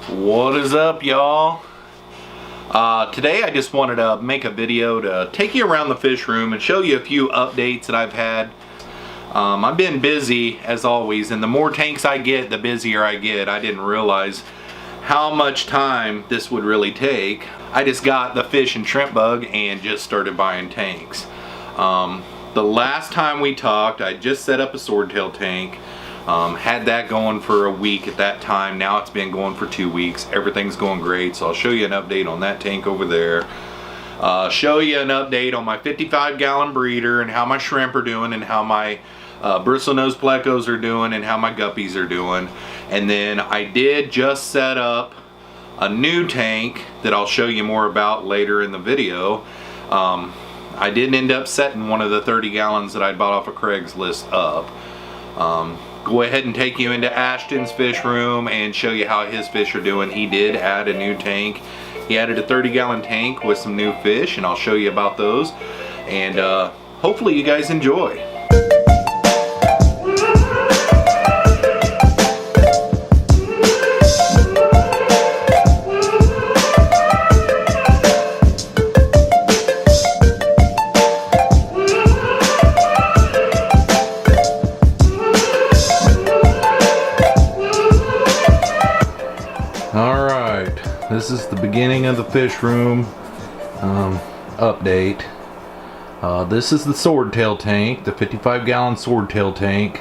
What is up, y'all? Today I just wanted to make a video to take you around the fish room and show you a few updates that I've had. I've been busy as always, and the more tanks I get, the busier I get. I didn't realize how much time this would really take. I just got the fish and shrimp bug and just started buying tanks. The last time we talked, I just set up a Swordtail tank. Had that going for a week at that time. Now it's been going for 2 weeks. Everything's going great, so I'll show you an update on that tank over there. Show you an update on my 55-gallon breeder and how my shrimp are doing, and how my Bristlenose Plecos are doing, and how my guppies are doing. And then I did just set up a new tank that I'll show you more about later in the video. I didn't end up setting one of the 30 gallons that I bought off of Craigslist up. Go ahead and take you into Ashton's fish room and show you how his fish are doing. He did add a new tank. He added a 30-gallon tank with some new fish, and I'll show you about those. And hopefully you guys enjoy. This is the beginning of the fish room update. This is the Swordtail tank, the 55-gallon Swordtail tank.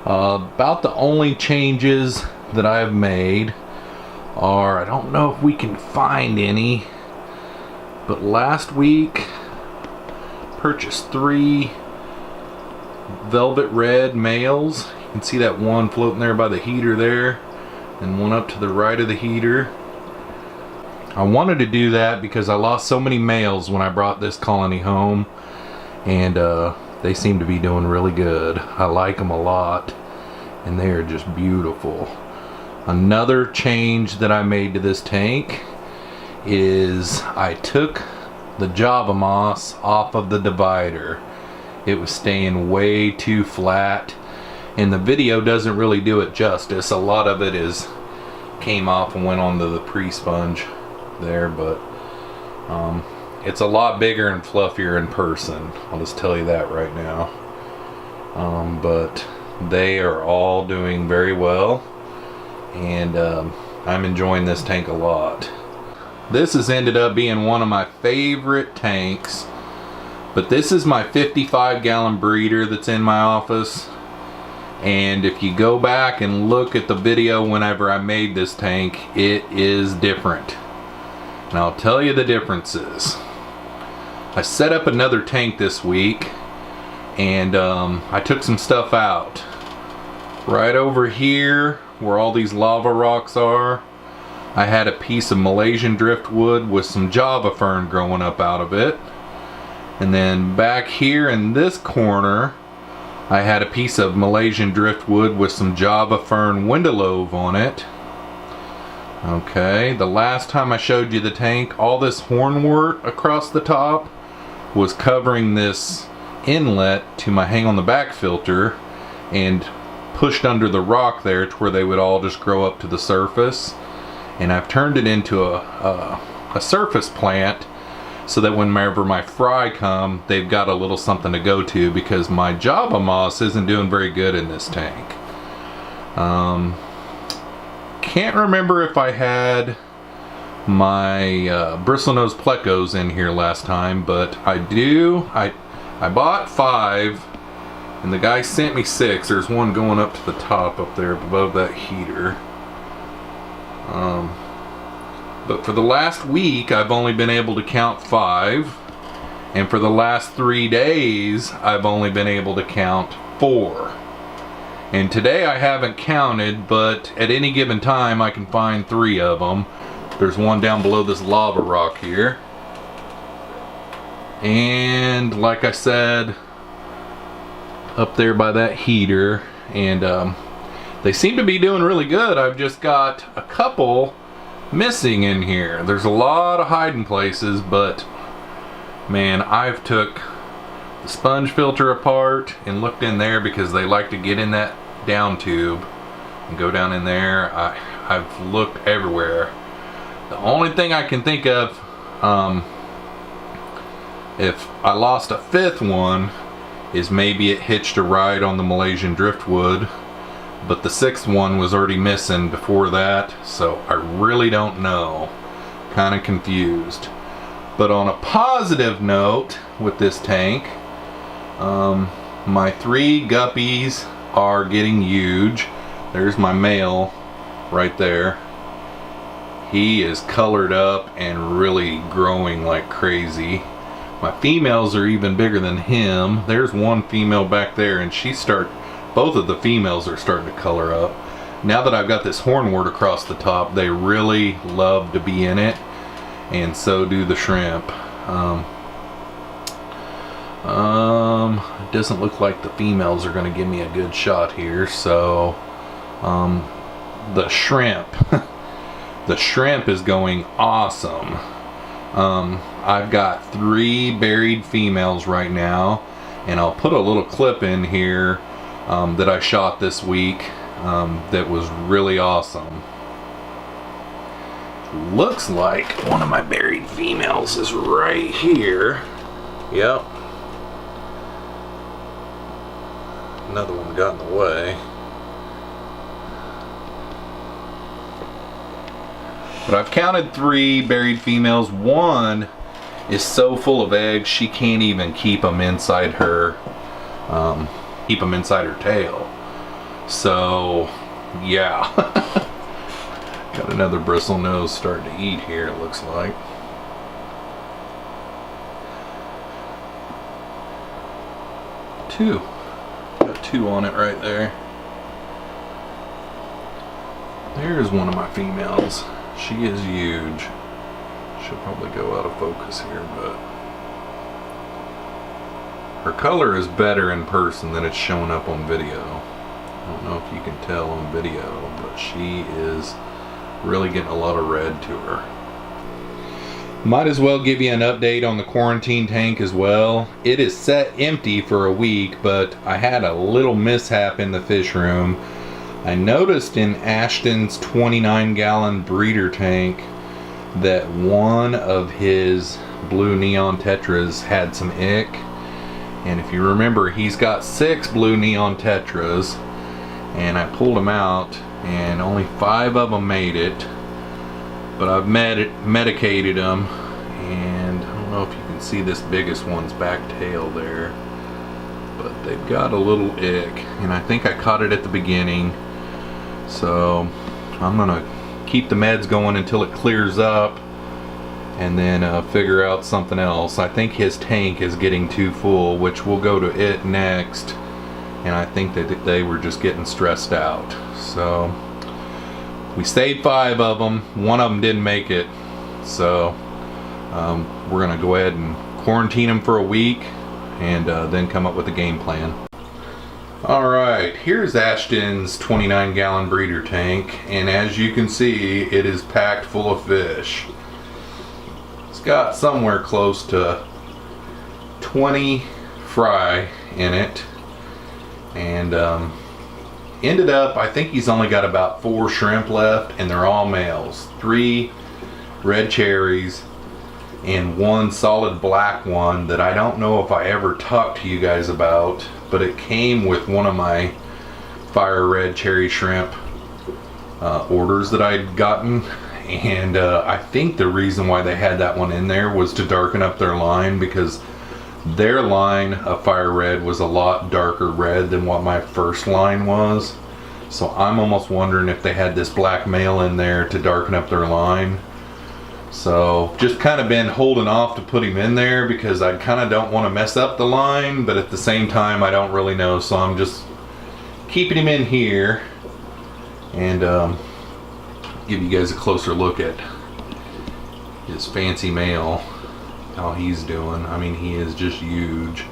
About the only changes that I've made are, I don't know if we can find any, but last week purchased 3 velvet red males. You can see that one floating there by the heater there, and one up to the right of the heater. I wanted to do that because I lost so many males when I brought this colony home, and they seem to be doing really good. I like them a lot, and they are just beautiful. Another change that I made to this tank is I took the Java moss off of the divider. It was staying way too flat, and the video doesn't really do it justice. A lot of it came off and went onto the pre-sponge there, but it's a lot bigger and fluffier in person. I'll just tell you that right now. But they are all doing very well, and I'm enjoying this tank a lot. This has ended up being one of my favorite tanks, but this is my 55-gallon breeder that's in my office. And if you go back and look at the video whenever I made this tank, it is different. And I'll tell you the differences. I set up another tank this week, and I took some stuff out. Right over here, where all these lava rocks are, I had a piece of Malaysian driftwood with some Java fern growing up out of it. And then back here in this corner, I had a piece of Malaysian driftwood with some Java fern window on it. Okay, the last time I showed you the tank, all this hornwort across the top was covering this inlet to my hang on the back filter, and pushed under the rock there to where they would all just grow up to the surface. And I've turned it into a surface plant, so that whenever my fry come, they've got a little something to go to, because my Java moss isn't doing very good in this tank. Can't remember if I had my Bristlenose Plecos in here last time, but I do. I bought 5, and the guy sent me 6. There's one going up to the top up there above that heater. But for the last week, I've only been able to count 5, and for the last 3 days, I've only been able to count 4. And today I haven't counted, but at any given time I can find 3 of them. There's one down below this lava rock here. And like I said, up there by that heater. And they seem to be doing really good. I've just got a couple missing in here. There's a lot of hiding places, but man, I've took the sponge filter apart and looked in there because they like to get in that down tube and go down in there. I've looked everywhere. The only thing I can think of, if I lost a fifth one, is maybe it hitched a ride on the Malaysian driftwood, but the sixth one was already missing before that, so I really don't know. Kind of confused. But on a positive note with this tank, my 3 guppies are getting huge. There's my male right there. He is colored up and really growing like crazy. My females are even bigger than him. There's one female back there, and both of the females are starting to color up. Now that I've got this hornwort across the top, they really love to be in it, and so do the shrimp. It doesn't look like the females are going to give me a good shot here, so the shrimp the shrimp is going awesome. I've got 3 buried females right now, and I'll put a little clip in here that I shot this week that was really awesome. Looks like one of my buried females is right here. Yep. Another one got in the way. But I've counted 3 buried females. One is so full of eggs she can't even keep them inside her tail. So yeah. Got another bristlenose starting to eat here, it looks like. Got 2 on it right there. There's one of my females. She is huge. Should probably go out of focus here, but her color is better in person than it's showing up on video. I don't know if you can tell on video, but she is really getting a lot of red to her. Might as well give you an update on the quarantine tank as well. It is set empty for a week, but I had a little mishap in the fish room. I noticed in Ashton's 29-gallon breeder tank that one of his blue neon tetras had some ick. And if you remember, he's got 6 blue neon tetras, and I pulled them out and only 5 of them made it. But I've medicated them, and I don't know if you can see this biggest one's back tail there, but they've got a little ick, and I think I caught it at the beginning. So I'm gonna keep the meds going until it clears up, and then figure out something else. I think his tank is getting too full, which we'll go to it next, and I think that they were just getting stressed out. So we saved 5 of them. One of them didn't make it, so we're gonna go ahead and quarantine them for a week, and then come up with a game plan. Alright, here's Ashton's 29-gallon breeder tank, and as you can see, it is packed full of fish. It's got somewhere close to 20 fry in it, and ended up, I think he's only got about 4 shrimp left, and they're all males. 3 red cherries and 1 solid black one that I don't know if I ever talked to you guys about, but it came with one of my fire red cherry shrimp orders that I'd gotten, and I think the reason why they had that one in there was to darken up their line, because their line of fire red was a lot darker red than what my first line was. So I'm almost wondering if they had this black male in there to darken up their line. So just kind of been holding off to put him in there because I kind of don't want to mess up the line, but at the same time I don't really know, so I'm just keeping him in here, and give you guys a closer look at his fancy male, how he's doing. I mean, he is just huge.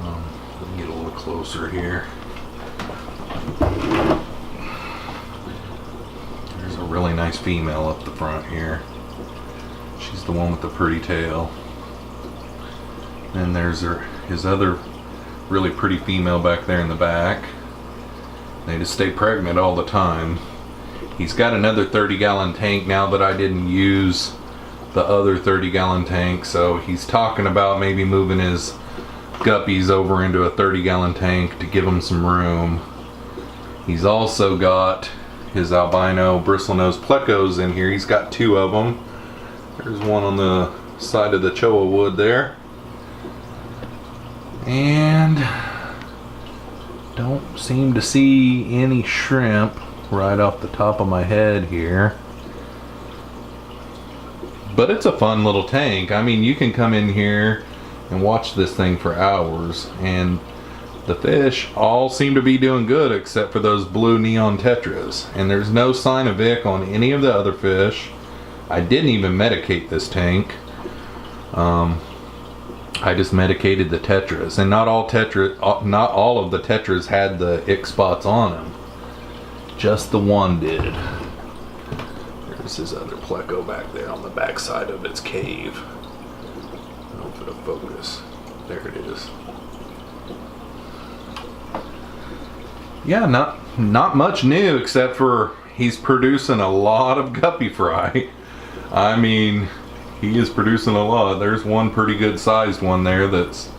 Let me get a little closer here. There's a really nice female up the front here. She's the one with the pretty tail. Then there's his other really pretty female back there in the back. They just stay pregnant all the time. He's got another 30-gallon tank now that I didn't use the other 30-gallon tank, so he's talking about maybe moving his guppies over into a 30-gallon tank to give them some room. He's also got his albino Bristlenose Plecos in here. He's got 2 of them. There's one on the side of the cholla wood there. And don't seem to see any shrimp right off the top of my head here. But it's a fun little tank. I mean, you can come in here and watch this thing for hours, and the fish all seem to be doing good except for those blue neon tetras. And there's no sign of ick on any of the other fish. I didn't even medicate this tank. I just medicated the tetras, and not all of the tetras had the ick spots on them. Just the one did. There's his other pleco back there on the back side of its cave. I don't know if it'll focus. There it is. Yeah, not much new except for he's producing a lot of guppy fry. I mean, he is producing a lot. There's one pretty good sized one there that's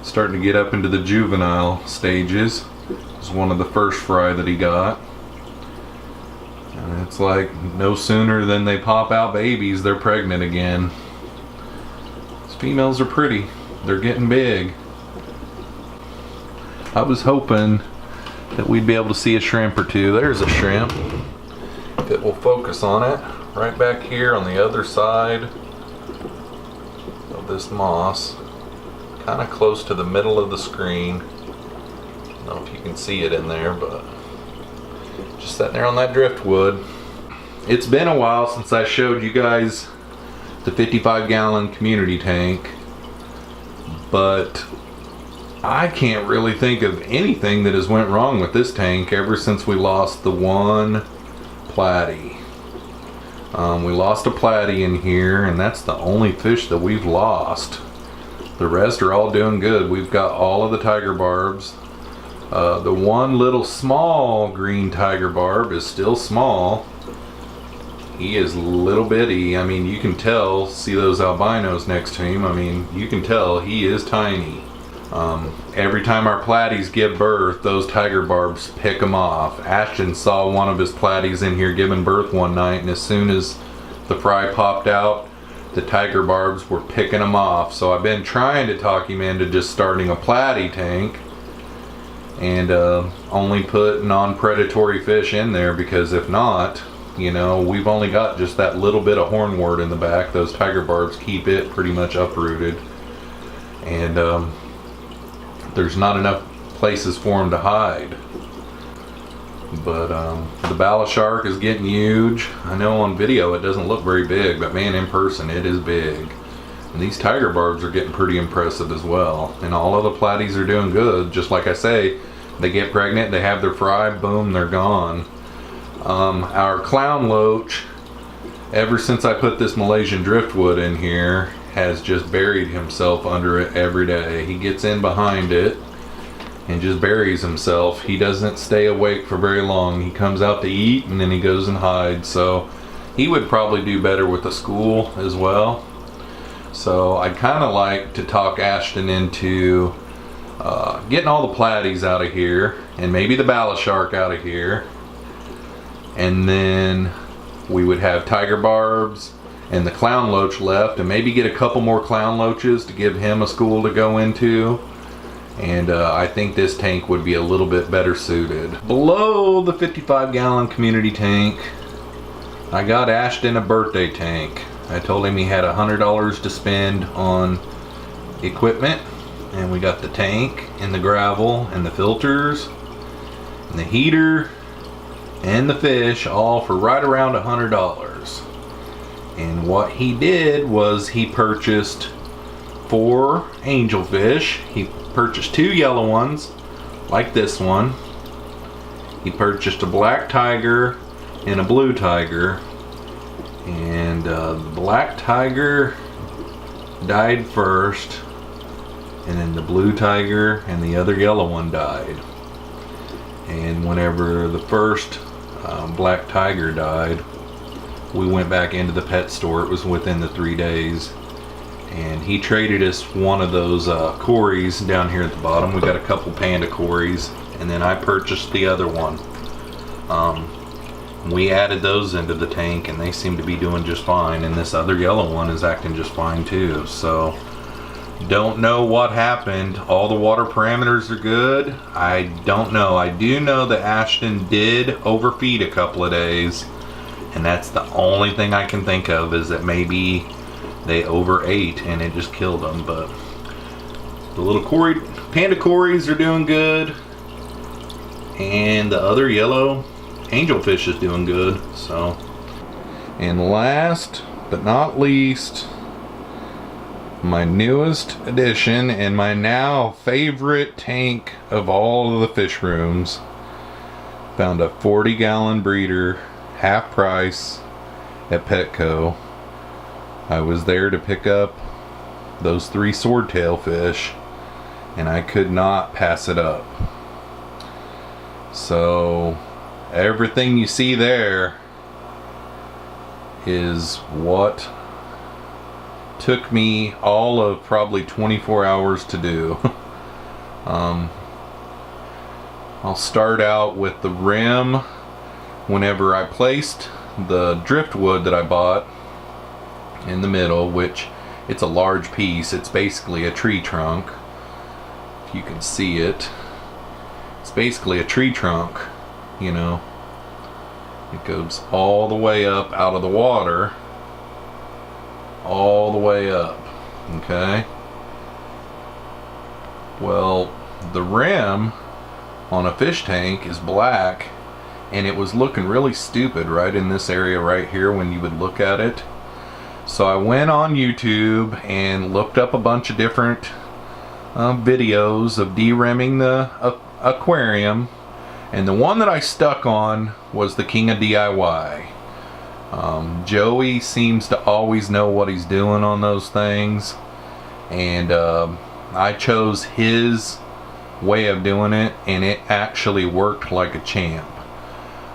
starting to get up into the juvenile stages. It's one of the first fry that he got. And it's like no sooner than they pop out babies, they're pregnant again. These females are pretty. They're getting big. I was hoping that we'd be able to see a shrimp or two. There's a shrimp. If it will focus on it. Right back here on the other side of this moss. Kind of close to the middle of the screen. I don't know if you can see it in there, but just sitting there on that driftwood. It's been a while since I showed you guys the 55-gallon community tank, but I can't really think of anything that has went wrong with this tank ever since we lost the one platy. We lost a platy in here, and that's the only fish that we've lost. The rest are all doing good. We've got all of the tiger barbs. The one little small green tiger barb is still small. He is little bitty. I mean, you can tell, see those albinos next to him. I mean, you can tell he is tiny. Every time our platies give birth, those tiger barbs pick them off. Ashton saw one of his platies in here giving birth one night, and as soon as the fry popped out, the tiger barbs were picking them off. So I've been trying to talk him into just starting a platy tank and only put non-predatory fish in there, because if not, you know, we've only got just that little bit of hornwort in the back. Those tiger barbs keep it pretty much uprooted, and there's not enough places for them to hide. But the bala shark is getting huge. I know on video it doesn't look very big, but man, in person it is big. And these tiger barbs are getting pretty impressive as well. And all of the platies are doing good. Just like I say, they get pregnant, they have their fry, boom, they're gone. Our clown loach, ever since I put this Malaysian driftwood in here, has just buried himself under it every day. He gets in behind it and just buries himself. He doesn't stay awake for very long. He comes out to eat and then he goes and hides. So he would probably do better with a school as well. So I'd kind of like to talk Ashton into getting all the platies out of here, and maybe the bala shark out of here, and then we would have tiger barbs and the clown loach left, and maybe get a couple more clown loaches to give him a school to go into. And I think this tank would be a little bit better suited. Below the 55-gallon community tank, I got Ashton a birthday tank. I told him he had $100 to spend on equipment, and we got the tank and the gravel and the filters and the heater and the fish, all for right around $100. And what he did was he purchased 4 angelfish. He purchased 2 yellow ones like this one. He purchased a black tiger and a blue tiger, and the black tiger died first, and then the blue tiger and the other yellow one died. And whenever the first black tiger died. We went back into the pet store. It was within the 3 days. And he traded us one of those quarries down here at the bottom. We got a couple Panda Quarries. And then I purchased the other one. We added those into the tank and they seem to be doing just fine. And this other yellow one is acting just fine too. So, don't know what happened. All the water parameters are good. I don't know. I do know that Ashton did overfeed a couple of days. And that's the only thing I can think of, is that maybe they overate and it just killed them. But the little Panda Quarries are doing good. And the other yellow angelfish is doing good. So, and last but not least, my newest addition and my now favorite tank of all of the fish rooms. Found a 40-gallon breeder, half price, at Petco. I was there to pick up those 3 swordtail fish and I could not pass it up. So everything you see there is what took me all of probably 24 hours to do. I'll start out with the rim. Whenever I placed the driftwood that I bought in the middle, which it's a large piece, it's basically a tree trunk. If you can see it, it's basically a tree trunk, you know. It goes all the way up out of the water, all the way up, okay? Well, the rim on a fish tank is black, and it was looking really stupid right in this area right here when you would look at it. So I went on YouTube and looked up a bunch of different videos of de-rimming the aquarium, and the one that I stuck on was the King of DIY. Joey seems to always know what he's doing on those things, and I chose his way of doing it, and it actually worked like a champ.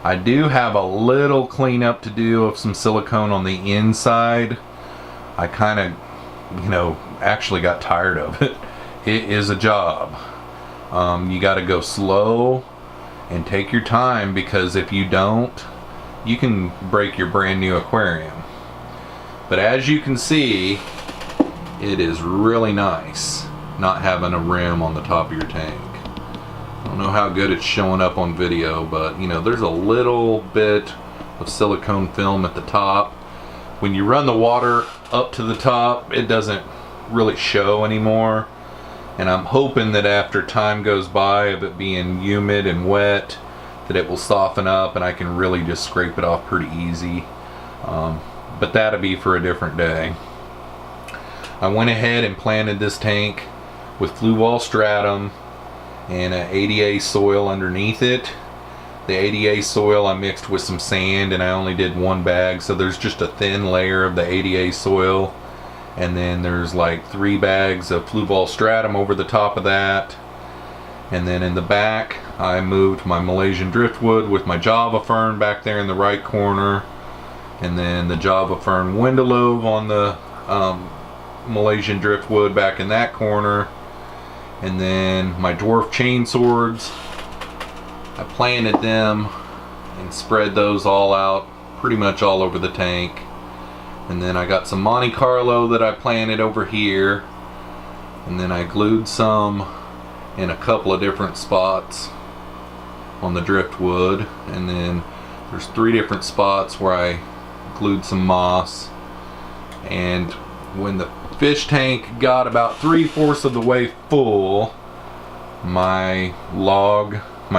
I do have a little cleanup to do of some silicone on the inside. I kind of, you know, actually got tired of it. It is a job. You got to go slow and take your time, because if you don't, you can break your brand new aquarium. But as you can see, it is really nice not having a rim on the top of your tank. I don't know how good it's showing up on video, but you know, there's a little bit of silicone film at the top. When you run the water up to the top, it doesn't really show anymore. And I'm hoping that after time goes by of it being humid and wet, that it will soften up and I can really just scrape it off pretty easy. But that'll be for a different day. I went ahead and planted this tank with flue wall stratum and an ADA soil underneath it. The ADA soil I mixed with some sand, and I only did 1 bag, so there's just a thin layer of the ADA soil, and then there's like 3 bags of flue wall stratum over the top of that. And then in the back I moved my Malaysian driftwood with my Java fern back there in the right corner, and then the Java fern window on the Malaysian driftwood back in that corner. And then my dwarf chain swords, I planted them and spread those all out pretty much all over the tank. And then I got some Monte Carlo that I planted over here, and then I glued some in a couple of different spots on the driftwood, and then there's 3 different spots where I glued some moss. And when the fish tank got about 3/4 of the way full, my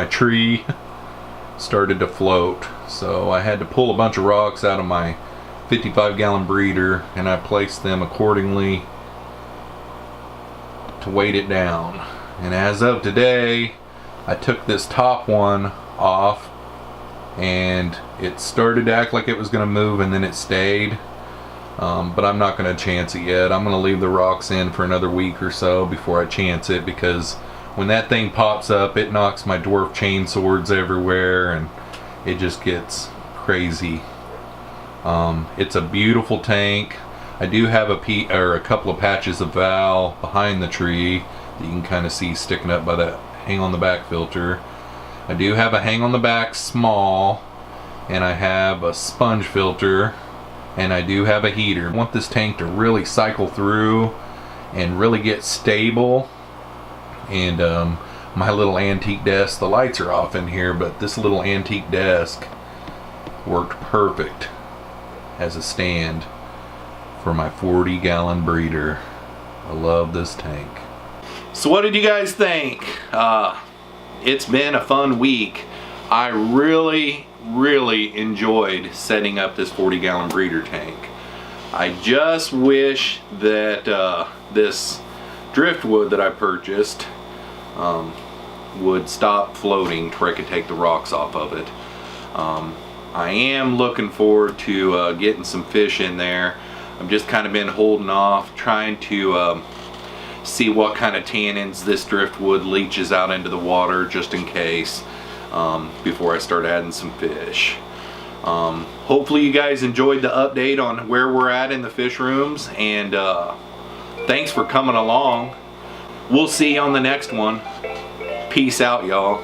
tree started to float. So I had to pull a bunch of rocks out of my 55-gallon breeder, and I placed them accordingly to weight it down. And as of today, I took this top one off, and it started to act like it was going to move, and then it stayed. But I'm not going to chance it yet. I'm going to leave the rocks in for another week or so before I chance it, because when that thing pops up, it knocks my dwarf chain swords everywhere, and it just gets crazy. It's a beautiful tank. I do have a couple of patches of valve behind the tree that you can kind of see sticking up by that hang on the back filter. I do have a hang on the back small, and I have a sponge filter, and I do have a heater. I want this tank to really cycle through and really get stable. And my little antique desk, the lights are off in here, but this little antique desk worked perfect as a stand for my 40-gallon breeder. I love this tank. So what did you guys think? It's been a fun week. I really enjoyed setting up this 40-gallon breeder tank. I just wish that this driftwood that I purchased would stop floating to where I could take the rocks off of it. I am looking forward to getting some fish in there. I've just kind of been holding off, trying to see what kind of tannins this driftwood leaches out into the water, just in case, before I start adding some fish. Hopefully you guys enjoyed the update on where we're at in the fish rooms, and thanks for coming along. We'll see you on the next one. Peace out, y'all.